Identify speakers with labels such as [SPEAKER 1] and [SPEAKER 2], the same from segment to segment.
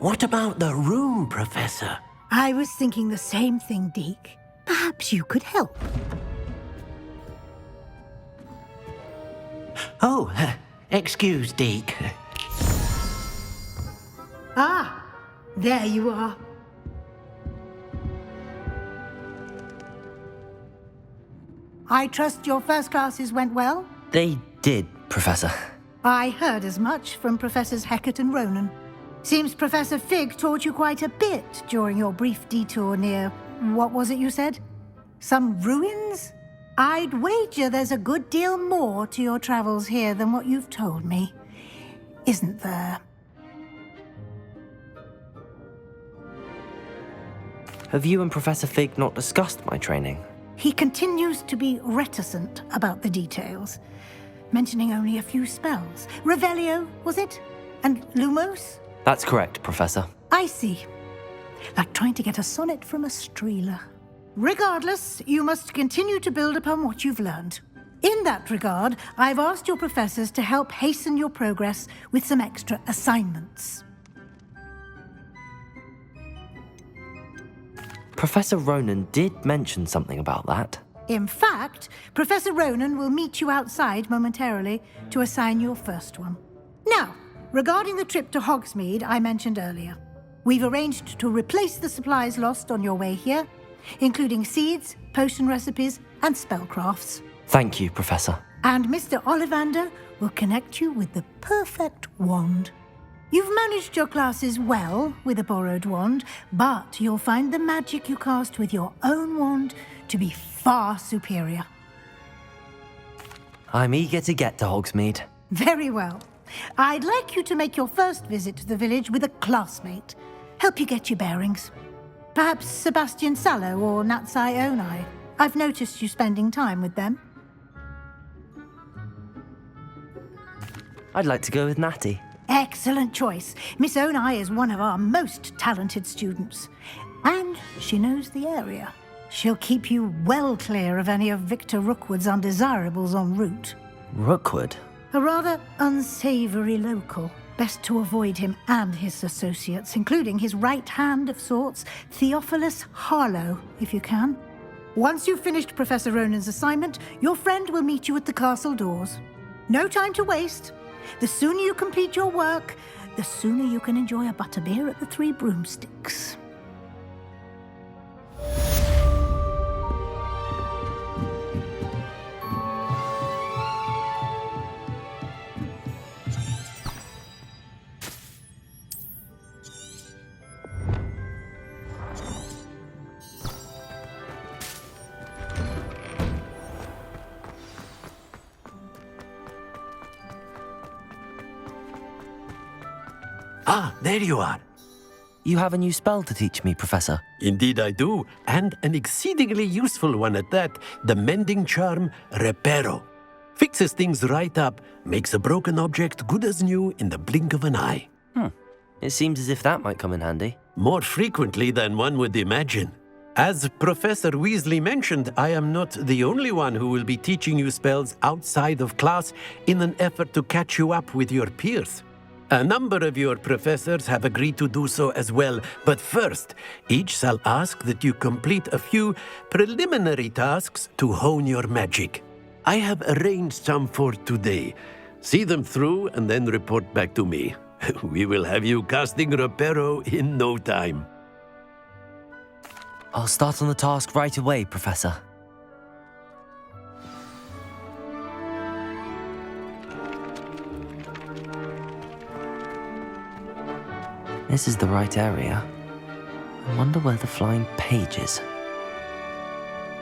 [SPEAKER 1] What about the room, Professor?
[SPEAKER 2] I was thinking the same thing, Deke. Perhaps you could help.
[SPEAKER 1] Oh, excuse, Deke.
[SPEAKER 2] Ah, there you are. I trust your first classes went well?
[SPEAKER 3] They did, Professor.
[SPEAKER 2] I heard as much from Professors Hecat and Ronen. Seems Professor Fig taught you quite a bit during your brief detour near... what was it you said? Some ruins? I'd wager there's a good deal more to your travels here than what you've told me. Isn't there?
[SPEAKER 3] Have you and Professor Fig not discussed my training?
[SPEAKER 2] He continues to be reticent about the details, mentioning only a few spells. Revelio, was it? And Lumos?
[SPEAKER 3] That's correct, Professor.
[SPEAKER 2] I see. Like trying to get a sonnet from a streeler. Regardless, you must continue to build upon what you've learned. In that regard, I've asked your professors to help hasten your progress with some extra assignments.
[SPEAKER 3] Professor Ronen did mention something about that.
[SPEAKER 2] In fact, Professor Ronen will meet you outside momentarily to assign your first one. Now, regarding the trip to Hogsmeade I mentioned earlier, we've arranged to replace the supplies lost on your way here, including seeds, potion recipes, and spellcrafts.
[SPEAKER 3] Thank you, Professor.
[SPEAKER 2] And Mr. Ollivander will connect you with the perfect wand. You've managed your classes well with a borrowed wand, but you'll find the magic you cast with your own wand to be far superior.
[SPEAKER 3] I'm eager to get to Hogsmeade.
[SPEAKER 2] Very well. I'd like you to make your first visit to the village with a classmate. Help you get your bearings. Perhaps Sebastian Sallow or Natsai Onai. I've noticed you spending time with them.
[SPEAKER 3] I'd like to go with Natty.
[SPEAKER 2] Excellent choice. Miss Onai is one of our most talented students. And she knows the area. She'll keep you well clear of any of Victor Rookwood's undesirables en route.
[SPEAKER 3] Rookwood?
[SPEAKER 2] A rather unsavory local. Best to avoid him and his associates, including his right hand of sorts, Theophilus Harlow, if you can. Once you've finished Professor Ronen's assignment, your friend will meet you at the castle doors. No time to waste. The sooner you complete your work, the sooner you can enjoy a butterbeer at the Three Broomsticks.
[SPEAKER 1] Ah, there you are.
[SPEAKER 3] You have a new spell to teach me, Professor.
[SPEAKER 1] Indeed I do, and an exceedingly useful one at that, the mending charm Reparo. Fixes things right up, makes a broken object good as new in the blink of an eye.
[SPEAKER 3] It seems as if that might come in handy.
[SPEAKER 1] More frequently than one would imagine. As Professor Weasley mentioned, I am not the only one who will be teaching you spells outside of class in an effort to catch you up with your peers. A number of your professors have agreed to do so as well, but first, each shall ask that you complete a few preliminary tasks to hone your magic. I have arranged some for today. See them through and then report back to me. We will have you casting Reparo in no time.
[SPEAKER 3] I'll start on the task right away, Professor. This is the right area. I wonder where the flying page is.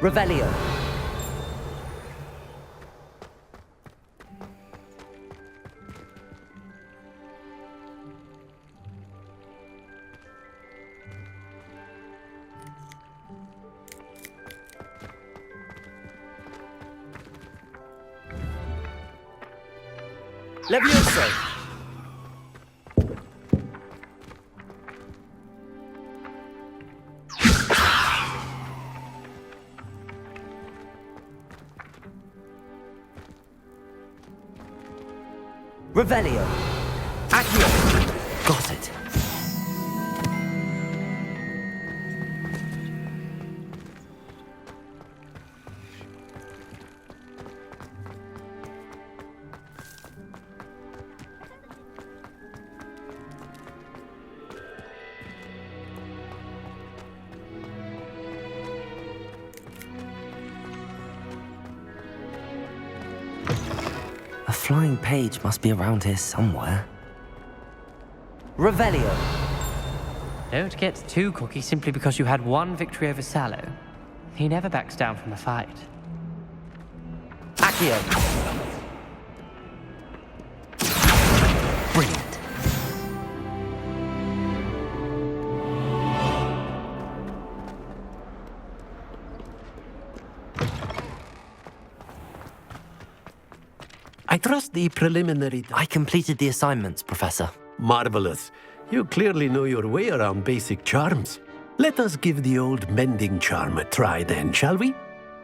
[SPEAKER 3] Revelio! Levioso! Revelio! Accio! Got it. flying page must be around here somewhere. Revelio!
[SPEAKER 4] Don't get too cocky simply because you had one victory over Sallow. He never backs down from a fight.
[SPEAKER 3] Accio! Brilliant.
[SPEAKER 1] I trust the preliminary...
[SPEAKER 3] I completed the assignments, Professor.
[SPEAKER 1] Marvelous. You clearly know your way around basic charms. Let us give the old mending charm a try then, shall we?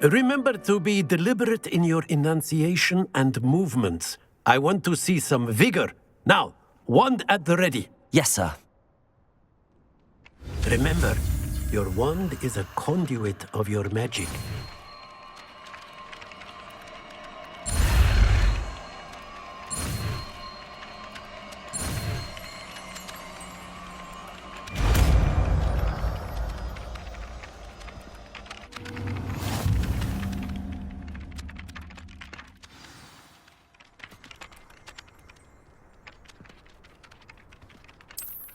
[SPEAKER 1] Remember to be deliberate in your enunciation and movements. I want to see some vigor. Now, wand at the ready.
[SPEAKER 3] Yes, sir.
[SPEAKER 1] Remember, your wand is a conduit of your magic.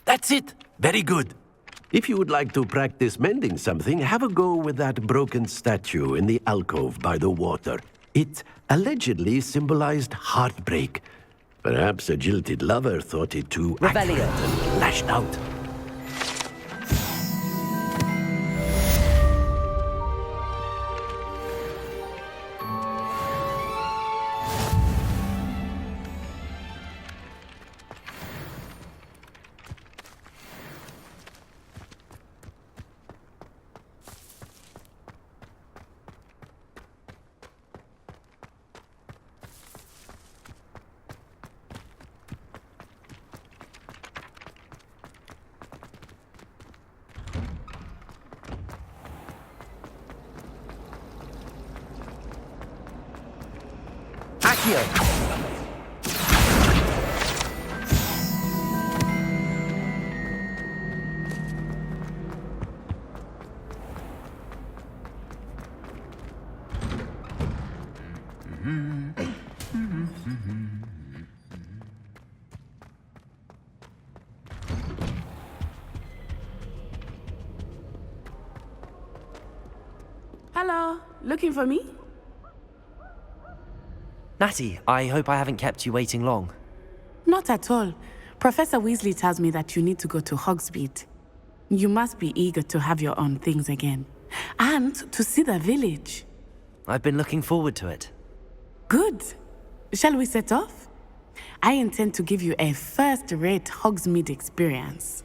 [SPEAKER 1] That's it! Very good. If you would like to practice mending something, have a go with that broken statue in the alcove by the water. It allegedly symbolized heartbreak. Perhaps a jilted lover thought it too accurate and lashed out.
[SPEAKER 5] Hello, looking for me?
[SPEAKER 3] Natty, I hope I haven't kept you waiting long.
[SPEAKER 5] Not at all. Professor Weasley tells me that you need to go to Hogsmeade. You must be eager to have your own things again. And to see the village.
[SPEAKER 3] I've been looking forward to it.
[SPEAKER 5] Good. Shall we set off? I intend to give you a first-rate Hogsmeade experience.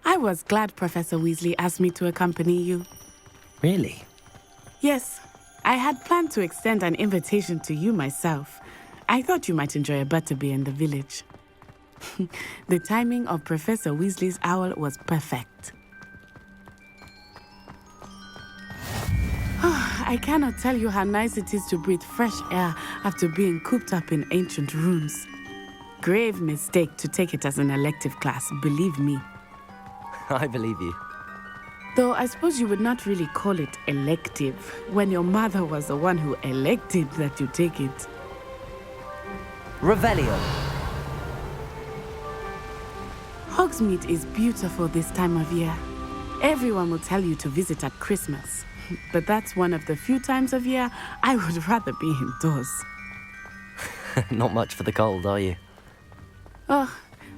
[SPEAKER 5] I was glad Professor Weasley asked me to accompany you.
[SPEAKER 3] Really?
[SPEAKER 5] Yes, I had planned to extend an invitation to you myself. I thought you might enjoy a butterbeer in the village. The timing of Professor Weasley's owl was perfect. I cannot tell you how nice it is to breathe fresh air after being cooped up in ancient rooms. Grave mistake to take it as an elective class, believe me.
[SPEAKER 3] I believe you.
[SPEAKER 5] Though I suppose you would not really call it elective when your mother was the one who elected that you take it.
[SPEAKER 3] Revelio.
[SPEAKER 5] Hogsmeade is beautiful this time of year. Everyone will tell you to visit at Christmas. But that's one of the few times of year I would rather be indoors.
[SPEAKER 3] Not much for the cold, are you?
[SPEAKER 5] Oh,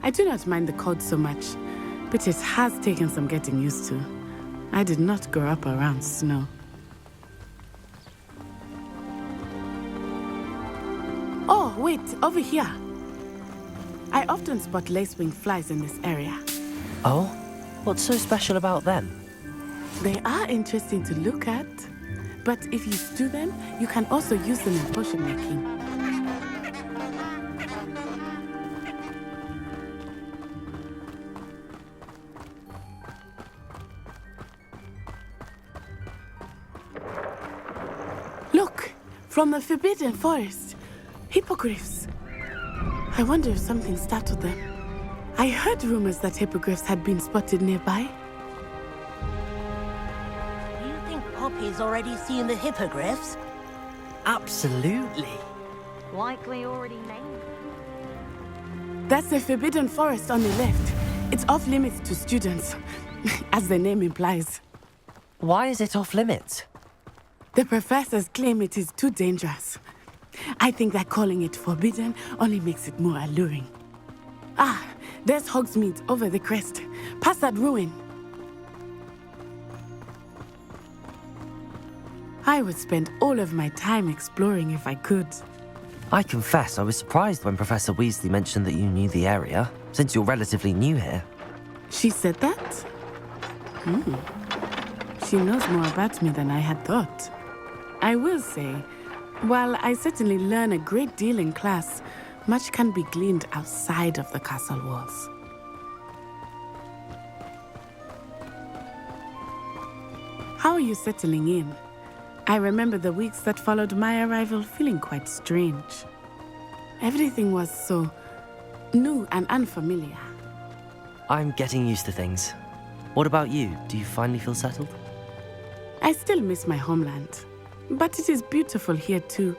[SPEAKER 5] I do not mind the cold so much. But it has taken some getting used to. I did not grow up around snow. Oh, wait, over here. I often spot lacewing flies in this area.
[SPEAKER 3] Oh? What's so special about them?
[SPEAKER 5] They are interesting to look at. But if you stew them, you can also use them in potion making. From the Forbidden Forest. Hippogriffs. I wonder if something startled them. I heard rumors that hippogriffs had been spotted nearby.
[SPEAKER 6] Do you think Poppy's already seen the hippogriffs?
[SPEAKER 7] Absolutely.
[SPEAKER 6] Likely already named.
[SPEAKER 5] That's the Forbidden Forest on the left. It's off limits to students, as the name implies.
[SPEAKER 7] Why is it off limits?
[SPEAKER 5] The professors claim it is too dangerous. I think that calling it forbidden only makes it more alluring. Ah, there's Hogsmeade over the crest, past that ruin. I would spend all of my time exploring if I could.
[SPEAKER 3] I confess I was surprised when Professor Weasley mentioned that you knew the area, since you're relatively new here.
[SPEAKER 5] She said that? She knows more about me than I had thought. I will say, while I certainly learn a great deal in class, much can be gleaned outside of the castle walls. How are you settling in? I remember the weeks that followed my arrival feeling quite strange. Everything was so new and unfamiliar.
[SPEAKER 3] I'm getting used to things. What about you? Do you finally feel settled?
[SPEAKER 5] I still miss my homeland, but it is beautiful here too.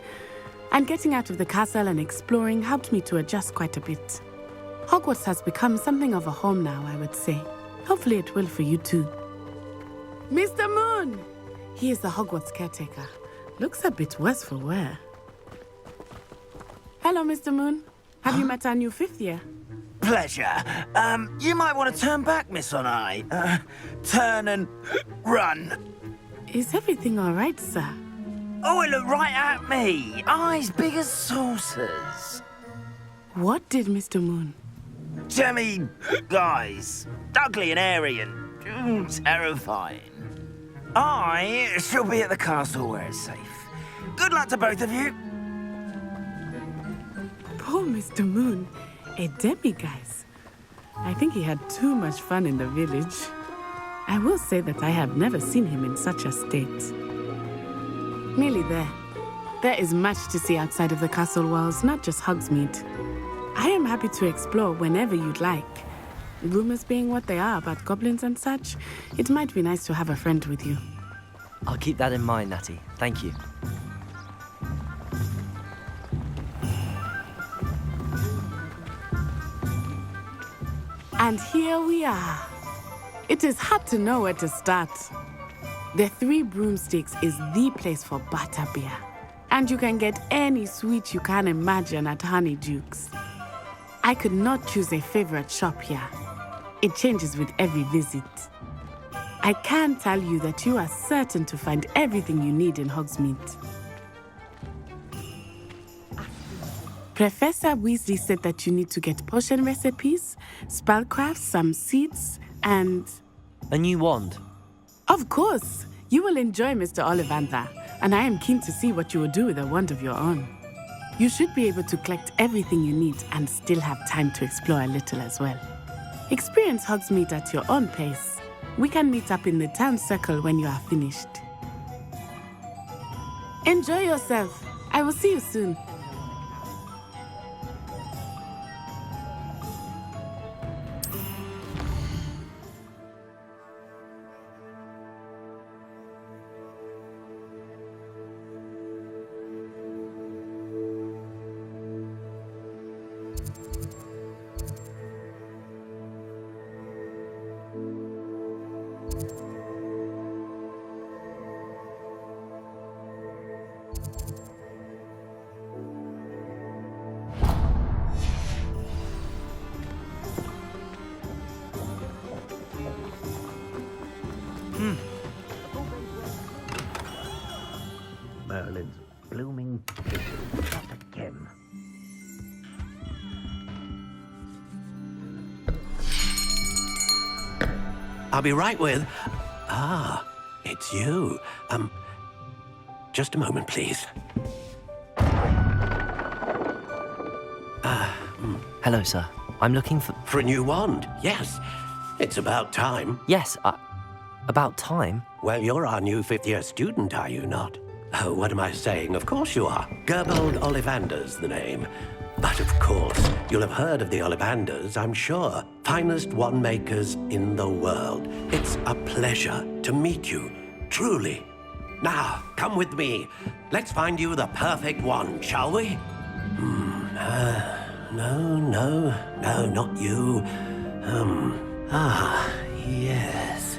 [SPEAKER 5] And getting out of the castle and exploring helped me to adjust quite a bit. Hogwarts has become something of a home now, I would say. Hopefully it will for you too. Mr. Moon! He is the Hogwarts caretaker. Looks a bit worse for wear. Hello, Mr. Moon. Have you met our new fifth year?
[SPEAKER 8] Pleasure. You might want to turn back, Miss On-Eye. Turn and run.
[SPEAKER 5] Is everything all right, sir?
[SPEAKER 8] Oh, it looked right at me. Eyes big as saucers.
[SPEAKER 5] What did Mr. Moon?
[SPEAKER 8] Jemmy guys. Ugly and airy and terrifying. I shall be at the castle where it's safe. Good luck to both of you.
[SPEAKER 5] Poor Mr. Moon. A demiguise. I think he had too much fun in the village. I will say that I have never seen him in such a state. Nearly there. There is much to see outside of the castle walls, not just Hogsmeade. I am happy to explore whenever you'd like. Rumors being what they are about goblins and such, it might be nice to have a friend with you.
[SPEAKER 3] I'll keep that in mind, Natty. Thank you.
[SPEAKER 5] And here we are. It is hard to know where to start. The Three Broomsticks is the place for butterbeer. And you can get any sweet you can imagine at Honeyduke's. I could not choose a favorite shop here. It changes with every visit. I can tell you that you are certain to find everything you need in Hogsmeade. Professor Weasley said that you need to get potion recipes, spellcrafts, some seeds, and...
[SPEAKER 3] A new wand.
[SPEAKER 5] Of course! You will enjoy Mr. Ollivander, and I am keen to see what you will do with a wand of your own. You should be able to collect everything you need and still have time to explore a little as well. Experience Hogsmeade at your own pace. We can meet up in the town circle when you are finished. Enjoy yourself. I will see you soon.
[SPEAKER 8] Merlin's blooming not again.
[SPEAKER 1] I'll be right with... it's you. Just a moment, please.
[SPEAKER 3] Hello, sir. I'm looking for...
[SPEAKER 1] For a new wand, yes. It's about time.
[SPEAKER 3] Yes, about time.
[SPEAKER 1] Well, you're our new fifth-year student, are you not? Oh, what am I saying? Of course you are. Gerbold Ollivanders, the name. But of course, you'll have heard of the Ollivanders, I'm sure. Finest wand makers in the world. It's a pleasure to meet you, truly. Now, come with me. Let's find you the perfect wand, shall we? No, not you. Yes.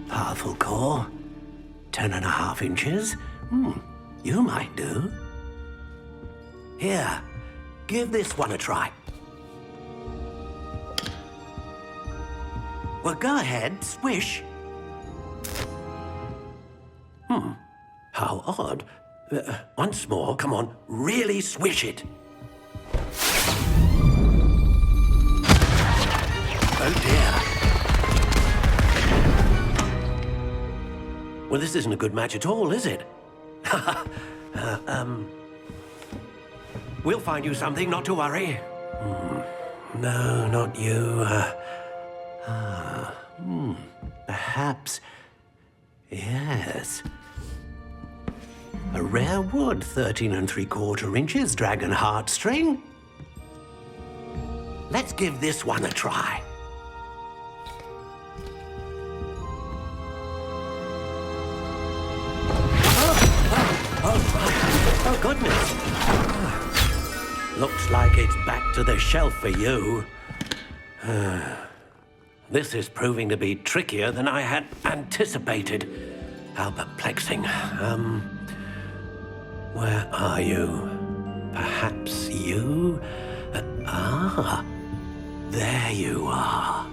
[SPEAKER 1] Powerful core. 10.5 inches. You might do. Here, give this one a try. Well, go ahead, swish. How odd. Once more, come on, really swish it. Oh dear. Well, this isn't a good match at all, is it? We'll find you something, not to worry. No, not you. Perhaps. Yes. A rare wood, 13 3/4 inches, dragon heartstring. Let's give this one a try. Oh, goodness. Looks like it's back to the shelf for you. This is proving to be trickier than I had anticipated. How perplexing. Where are you? Perhaps you? There you are.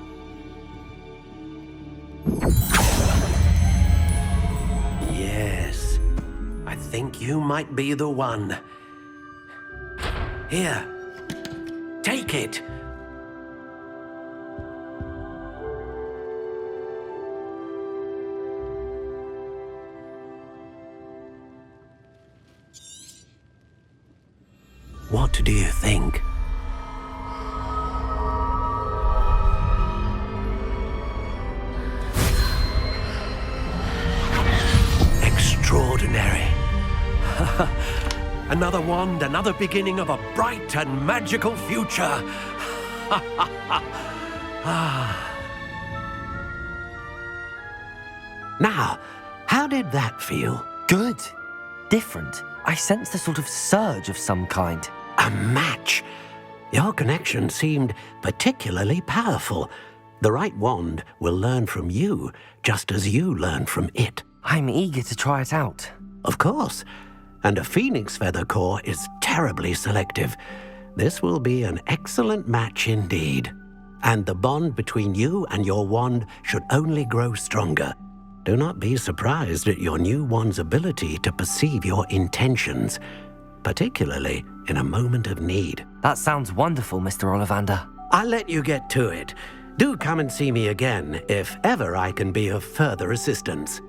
[SPEAKER 1] Yes, I think you might be the one. Here, take it. What do you think? Extraordinary. Another wand, another beginning of a bright and magical future. Now, how did that feel?
[SPEAKER 3] Good. Different. I sensed a sort of surge of some kind.
[SPEAKER 1] A match. Your connection seemed particularly powerful. The right wand will learn from you, just as you learn from it.
[SPEAKER 3] I'm eager to try it out.
[SPEAKER 1] Of course. And a phoenix feather core is terribly selective. This will be an excellent match indeed. And the bond between you and your wand should only grow stronger. Do not be surprised at your new wand's ability to perceive your intentions, particularly in a moment of need.
[SPEAKER 3] That sounds wonderful, Mr. Ollivander.
[SPEAKER 1] I'll let you get to it. Do come and see me again if ever I can be of further assistance.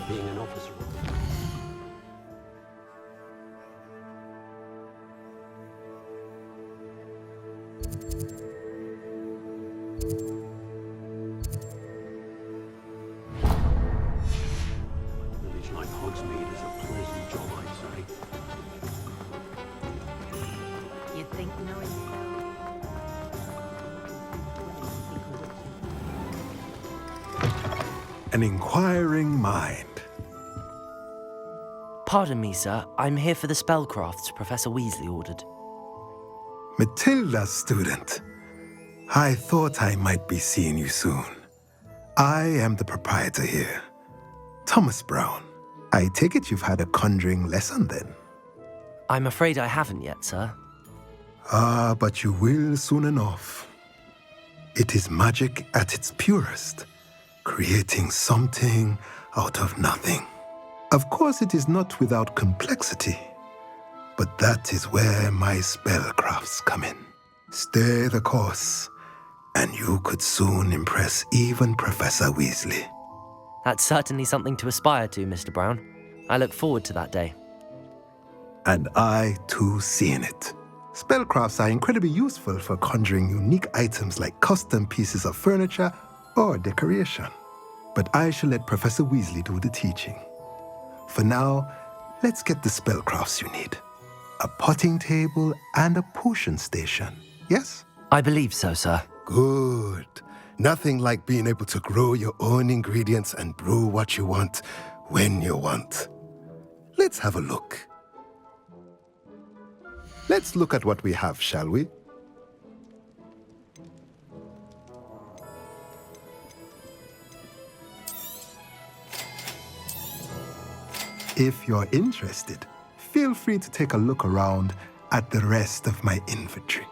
[SPEAKER 1] Being an officer. Village like Hogsmeade is a pleasant job, I'd say.
[SPEAKER 6] You'd think knowing
[SPEAKER 9] An inquiring mind.
[SPEAKER 3] Pardon me, sir. I'm here for the spellcrafts Professor Weasley ordered.
[SPEAKER 9] Matilda's student. I thought I might be seeing you soon. I am the proprietor here, Thomas Brown. I take it you've had a conjuring lesson then?
[SPEAKER 3] I'm afraid I haven't yet, sir.
[SPEAKER 9] But you will soon enough. It is magic at its purest, creating something out of nothing. Of course, it is not without complexity, but that is where my spellcrafts come in. Stay the course, and you could soon impress even Professor Weasley.
[SPEAKER 3] That's certainly something to aspire to, Mr. Brown. I look forward to that day.
[SPEAKER 9] And I, too, see in it. Spellcrafts are incredibly useful for conjuring unique items like custom pieces of furniture or decoration. But I shall let Professor Weasley do the teaching. For now, let's get the spellcrafts you need. A potting table and a potion station, yes?
[SPEAKER 3] I believe so, sir.
[SPEAKER 9] Good. Nothing like being able to grow your own ingredients and brew what you want when you want. Let's have a look. Let's look at what we have, shall we? If you're interested, feel free to take a look around at the rest of my inventory.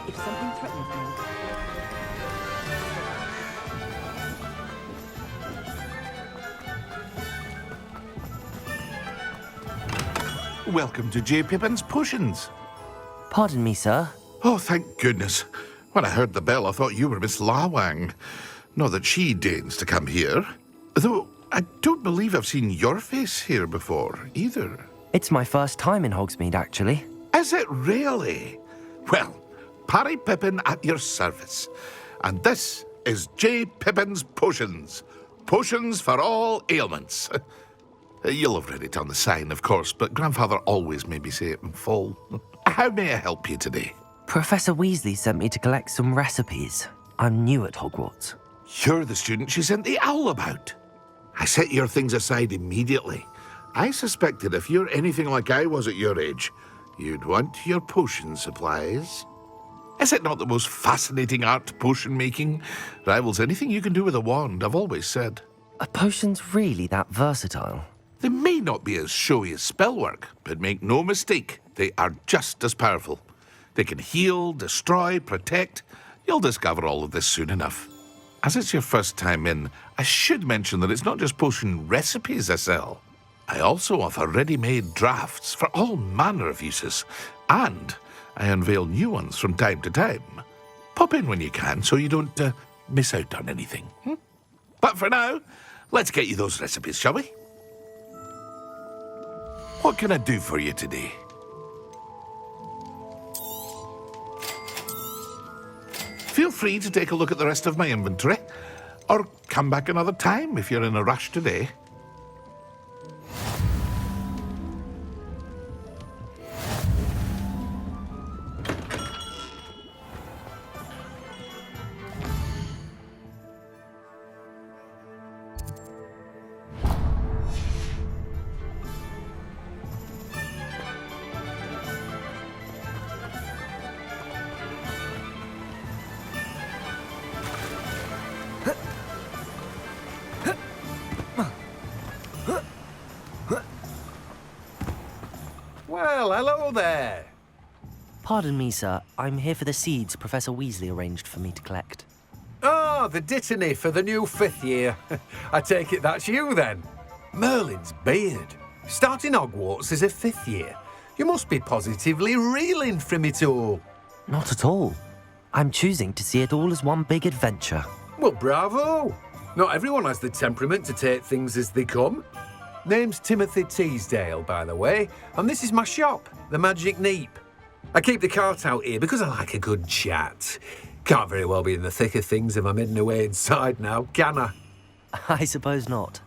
[SPEAKER 10] If something threatens me...
[SPEAKER 11] Welcome to J. Pippin's Potions.
[SPEAKER 3] Pardon me, sir.
[SPEAKER 11] Oh, thank goodness. When I heard the bell, I thought you were Miss Lawang. Not that she deigns to come here. Though I don't believe I've seen your face here before, either.
[SPEAKER 3] It's my first time in Hogsmeade, actually.
[SPEAKER 11] Is it really? Well, Parry Pippin at your service. And this is J. Pippin's Potions. Potions for all ailments. You'll have read it on the sign, of course, but Grandfather always made me say it in full. How may I help you today?
[SPEAKER 3] Professor Weasley sent me to collect some recipes. I'm new at Hogwarts.
[SPEAKER 11] You're the student she sent the owl about. I set your things aside immediately. I suspected if you're anything like I was at your age, you'd want your potion supplies. Is it not the most fascinating art, potion making? Rivals anything you can do with a wand, I've always said.
[SPEAKER 3] Are potions really that versatile?
[SPEAKER 11] They may not be as showy as spellwork, but make no mistake, they are just as powerful. They can heal, destroy, protect. You'll discover all of this soon enough. As it's your first time in, I should mention that it's not just potion recipes I sell. I also offer ready-made drafts for all manner of uses, and I unveil new ones from time to time. Pop in when you can so you don't miss out on anything. But for now, let's get you those recipes, shall we? What can I do for you today? Feel free to take a look at the rest of my inventory, or come back another time if you're in a rush today.
[SPEAKER 1] Well, hello there.
[SPEAKER 3] Pardon me, sir. I'm here for the seeds Professor Weasley arranged for me to collect.
[SPEAKER 1] Ah, the dittany for the new 5th year. I take it that's you, then. Merlin's beard. Starting Hogwarts as a 5th year. You must be positively reeling from it all.
[SPEAKER 3] Not at all. I'm choosing to see it all as one big adventure.
[SPEAKER 1] Well, bravo. Not everyone has the temperament to take things as they come. Name's Timothy Teasdale, by the way, and this is my shop, the Magic Neep. I keep the cart out here because I like a good chat. Can't very well be in the thick of things if I'm hidden away inside now, can I?
[SPEAKER 3] I suppose not.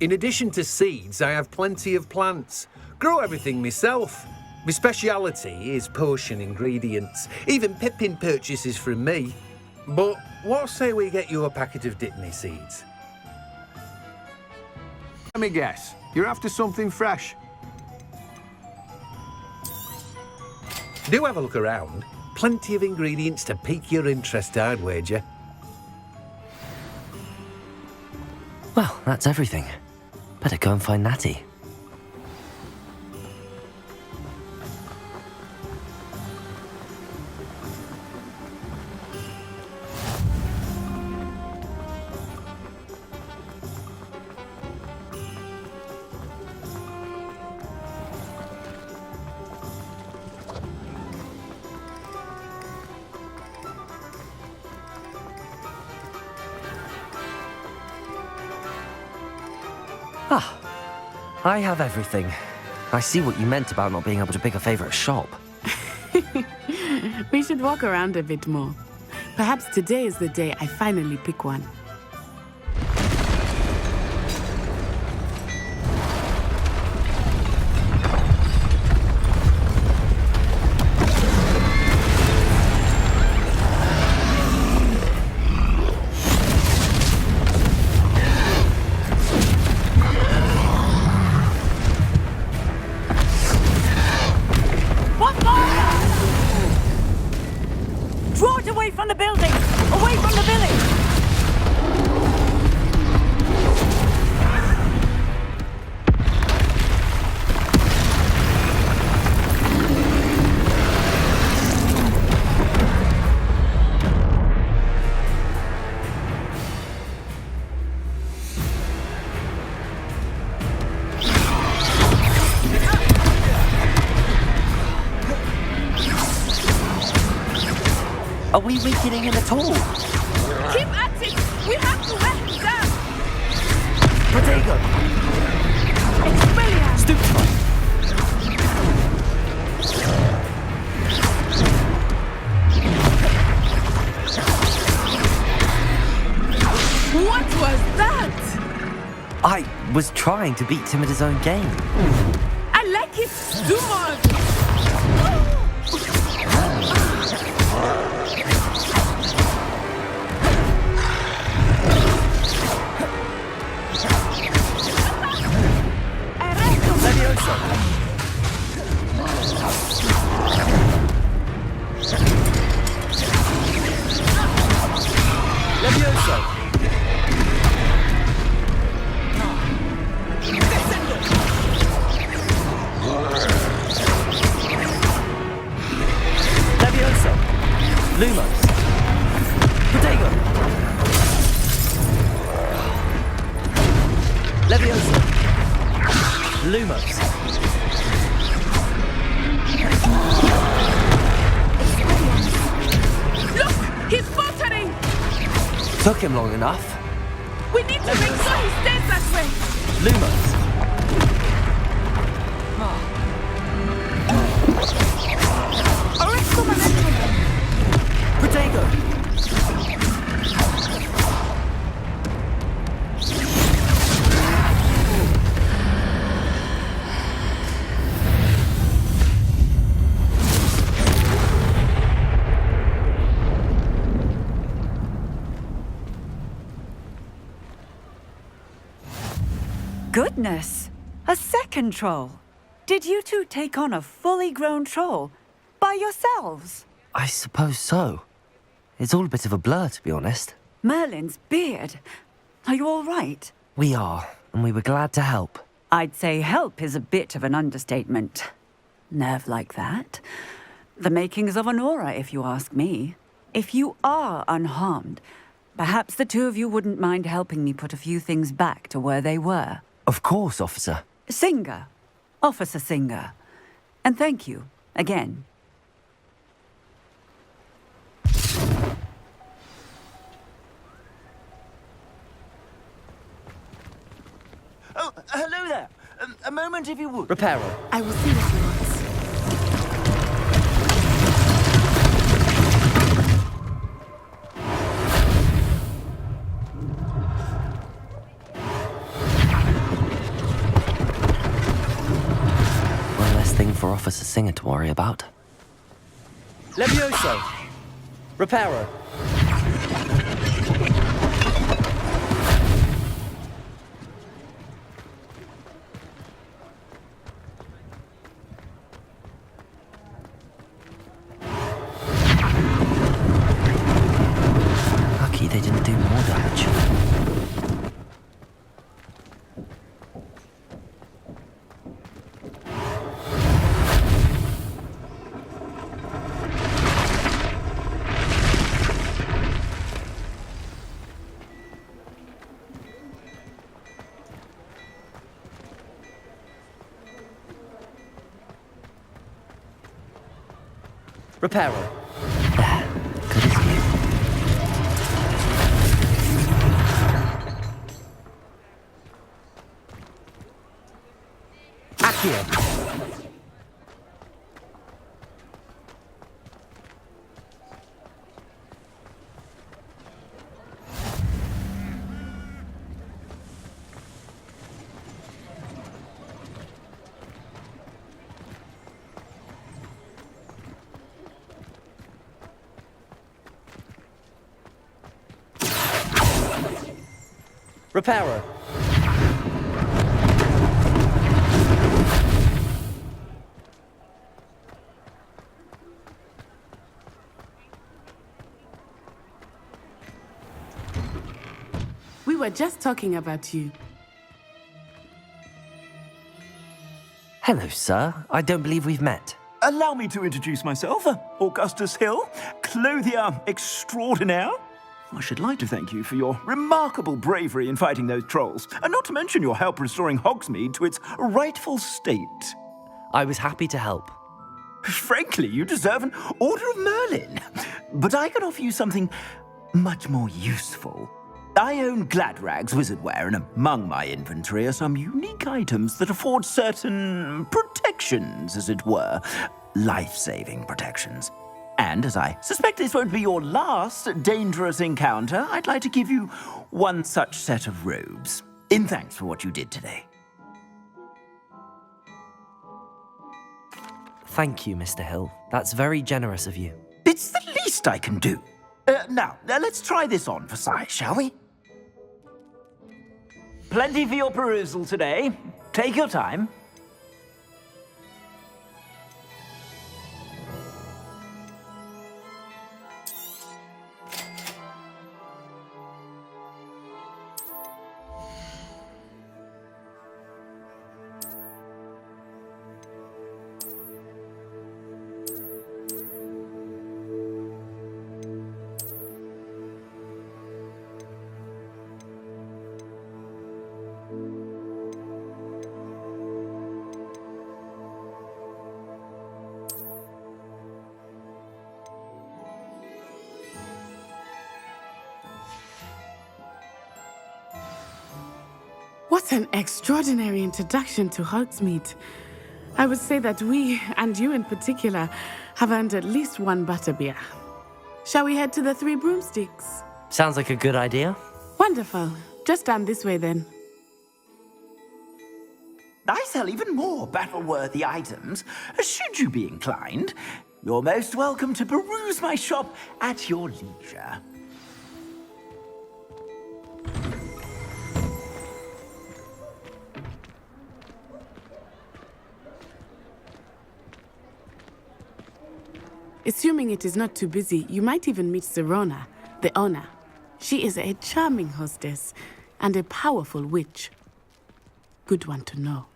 [SPEAKER 1] In addition to seeds, I have plenty of plants. Grow everything myself. My speciality is potion ingredients. Even Pippin purchases from me. But what say we get you a packet of Dittany seeds? Let me guess. You're after something fresh. Do have a look around. Plenty of ingredients to pique your interest, I'd wager.
[SPEAKER 3] Well, that's everything. Better go and find Natty. Ah, I have everything. I see what you meant about not being able to pick a favorite shop.
[SPEAKER 5] We should walk around a bit more. Perhaps today is the day I finally pick one.
[SPEAKER 10] Draw it away from the building! Away from the village!
[SPEAKER 3] Are we weakening him at all?
[SPEAKER 5] Keep at it! We have to wear him down!
[SPEAKER 3] Protego!
[SPEAKER 5] Expelliarmus!
[SPEAKER 3] Stupefy!
[SPEAKER 5] What was that?
[SPEAKER 3] I was trying to beat him at his own game.
[SPEAKER 5] I like it! Do more of it!
[SPEAKER 3] Levioso! Levioso! Lumos! Protego! Levioso! Lumos!
[SPEAKER 5] Look! He's faltering!
[SPEAKER 3] Took him long enough.
[SPEAKER 5] We need to make sure he stays that way!
[SPEAKER 3] Lumos!
[SPEAKER 5] Arresto momentum!
[SPEAKER 3] Protego!
[SPEAKER 10] Goodness! A second troll! Did you two take on a fully grown troll? By yourselves?
[SPEAKER 3] I suppose so. It's all a bit of a blur, to be honest.
[SPEAKER 10] Merlin's beard. Are you all right?
[SPEAKER 3] We are, and we were glad to help.
[SPEAKER 10] I'd say help is a bit of an understatement. Nerve like that. The makings of an aura, if you ask me. If you are unharmed, perhaps the two of you wouldn't mind helping me put a few things back to where they were.
[SPEAKER 3] Of course, officer.
[SPEAKER 10] Singer. Officer Singer. And thank you, again.
[SPEAKER 8] Oh, hello there. A moment, if you would.
[SPEAKER 3] Reparo.
[SPEAKER 5] I will see what he wants.
[SPEAKER 3] One less thing for Officer Singer to worry about. Levioso! Reparo! Lucky they didn't do more damage.
[SPEAKER 7] Reparo.
[SPEAKER 3] Good as new.
[SPEAKER 7] Accio. Reparo.
[SPEAKER 5] We were just talking about you.
[SPEAKER 3] Hello, sir. I don't believe we've met.
[SPEAKER 8] Allow me to introduce myself, Augustus Hill, clothier extraordinaire. I should like to thank you for your remarkable bravery in fighting those trolls, and not to mention your help restoring Hogsmeade to its rightful state.
[SPEAKER 7] I was happy to help.
[SPEAKER 8] Frankly, you deserve an Order of Merlin. But I can offer you something much more useful. I own Gladrag's wizardware, and among my inventory are some unique items that afford certain protections, as it were. Life-saving protections. And as I suspect this won't be your last dangerous encounter, I'd like to give you one such set of robes, in thanks for what you did today.
[SPEAKER 3] Thank you, Mr. Hill. That's very generous of you.
[SPEAKER 8] It's the least I can do. Now, let's try this on for size, shall we? Plenty for your perusal today. Take your time.
[SPEAKER 5] What an extraordinary introduction to Hogsmeade. I would say that we, and you in particular, have earned at least one butterbeer. Shall we head to the Three Broomsticks?
[SPEAKER 7] Sounds like a good idea.
[SPEAKER 5] Wonderful. Just down this way then.
[SPEAKER 8] I sell even more battle-worthy items. Should you be inclined, you're most welcome to peruse my shop at your leisure.
[SPEAKER 5] Assuming it is not too busy, you might even meet Serona, the owner. She is a charming hostess and a powerful witch. Good one to know.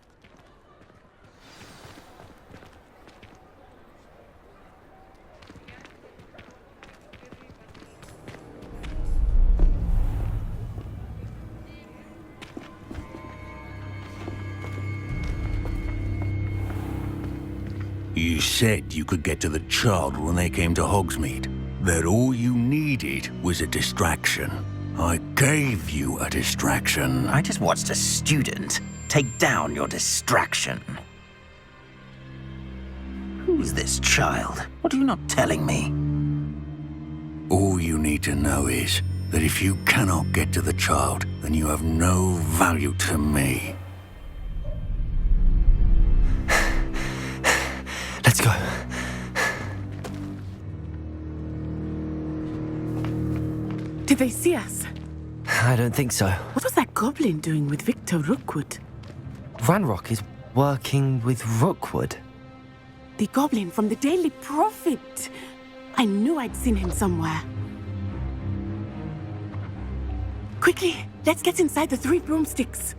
[SPEAKER 12] You said you could get to the child when they came to Hogsmeade. That all you needed was a distraction. I gave you a distraction.
[SPEAKER 8] I just watched a student take down your distraction. Who's this child? What are you not telling me?
[SPEAKER 12] All you need to know is that if you cannot get to the child, then you have no value to me.
[SPEAKER 3] Let's go.
[SPEAKER 5] Did they see us?
[SPEAKER 3] I don't think so.
[SPEAKER 5] What was that goblin doing with Victor Rookwood?
[SPEAKER 3] Ranrock is working with Rookwood.
[SPEAKER 5] The goblin from the Daily Prophet. I knew I'd seen him somewhere. Quickly, let's get inside the Three Broomsticks.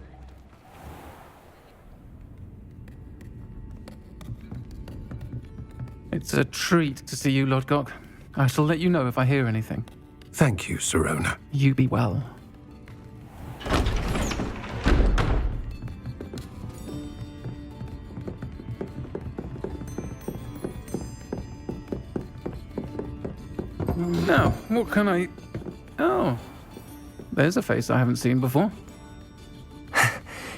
[SPEAKER 13] It's a treat to see you, Lord Gok. I shall let you know if I hear anything.
[SPEAKER 9] Thank you, Serona.
[SPEAKER 13] You be well. Now, what can I... Oh, there's a face I haven't seen before.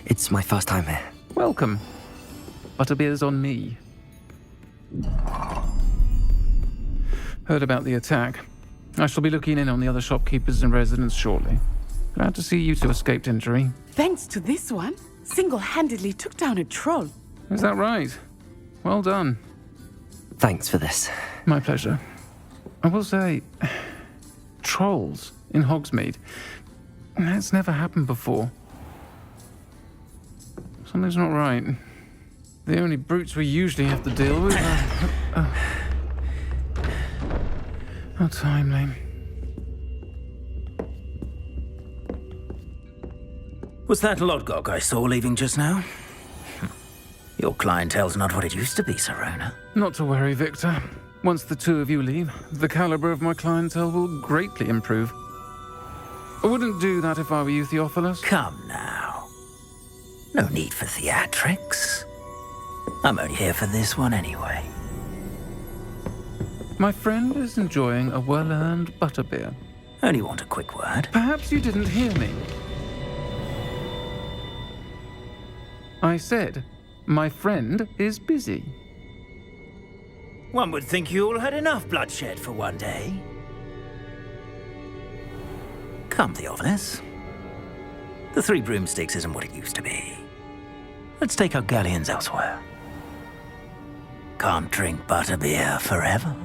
[SPEAKER 3] It's my first time here.
[SPEAKER 13] Welcome. Butterbeer's on me. Heard about the attack. I shall be looking in on the other shopkeepers and residents shortly. Glad to see you two escaped injury.
[SPEAKER 5] Thanks to this one, single-handedly took down a troll.
[SPEAKER 13] Is that right? Well done.
[SPEAKER 3] Thanks for this.
[SPEAKER 13] My pleasure. I will say, trolls in Hogsmeade. That's never happened before. Something's not right. The only brutes we usually have to deal with are... How timely.
[SPEAKER 8] Was that Lodgok I saw leaving just now? Your clientele's not what it used to be, Sir Ronen.
[SPEAKER 13] Not to worry, Victor. Once the two of you leave, the caliber of my clientele will greatly improve. I wouldn't do that if I were you, Theophilus.
[SPEAKER 8] Come now. No need for theatrics. I'm only here for this one anyway.
[SPEAKER 13] My friend is enjoying a well-earned butterbeer.
[SPEAKER 8] Only want a quick word.
[SPEAKER 13] Perhaps you didn't hear me. I said, my friend is busy.
[SPEAKER 8] One would think you all had enough bloodshed for one day. Come, Theophilus. The Three Broomsticks isn't what it used to be. Let's take our galleons elsewhere. Can't drink butterbeer forever.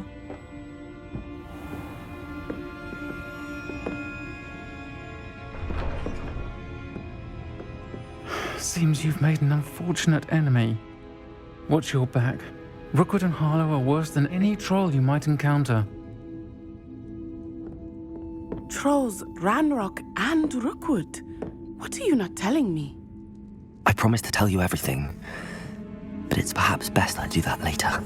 [SPEAKER 13] Seems you've made an unfortunate enemy. Watch your back. Rookwood and Harlow are worse than any troll you might encounter.
[SPEAKER 5] Trolls, Ranrock, and Rookwood. What are you not telling me?
[SPEAKER 3] I promised to tell you everything, but it's perhaps best I do that later.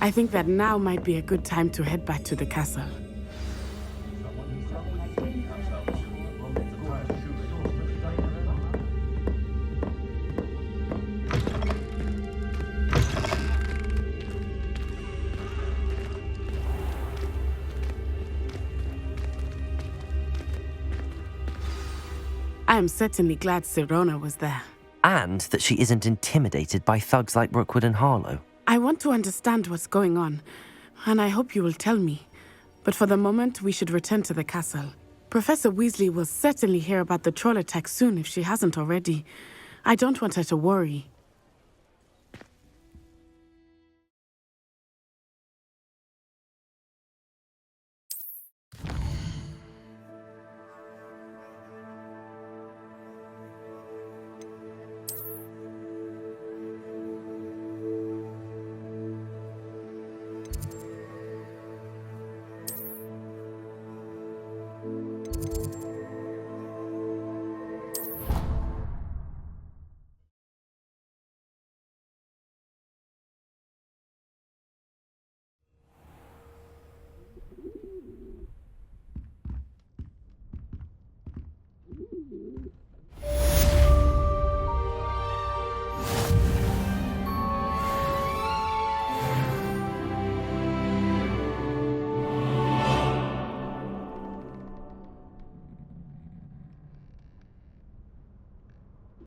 [SPEAKER 5] I think that now might be a good time to head back to the castle. I am certainly glad Sirona was there.
[SPEAKER 3] And that she isn't intimidated by thugs like Rookwood and Harlow.
[SPEAKER 5] I want to understand what's going on, and I hope you will tell me. But for the moment, we should return to the castle. Professor Weasley will certainly hear about the troll attack soon if she hasn't already. I don't want her to worry.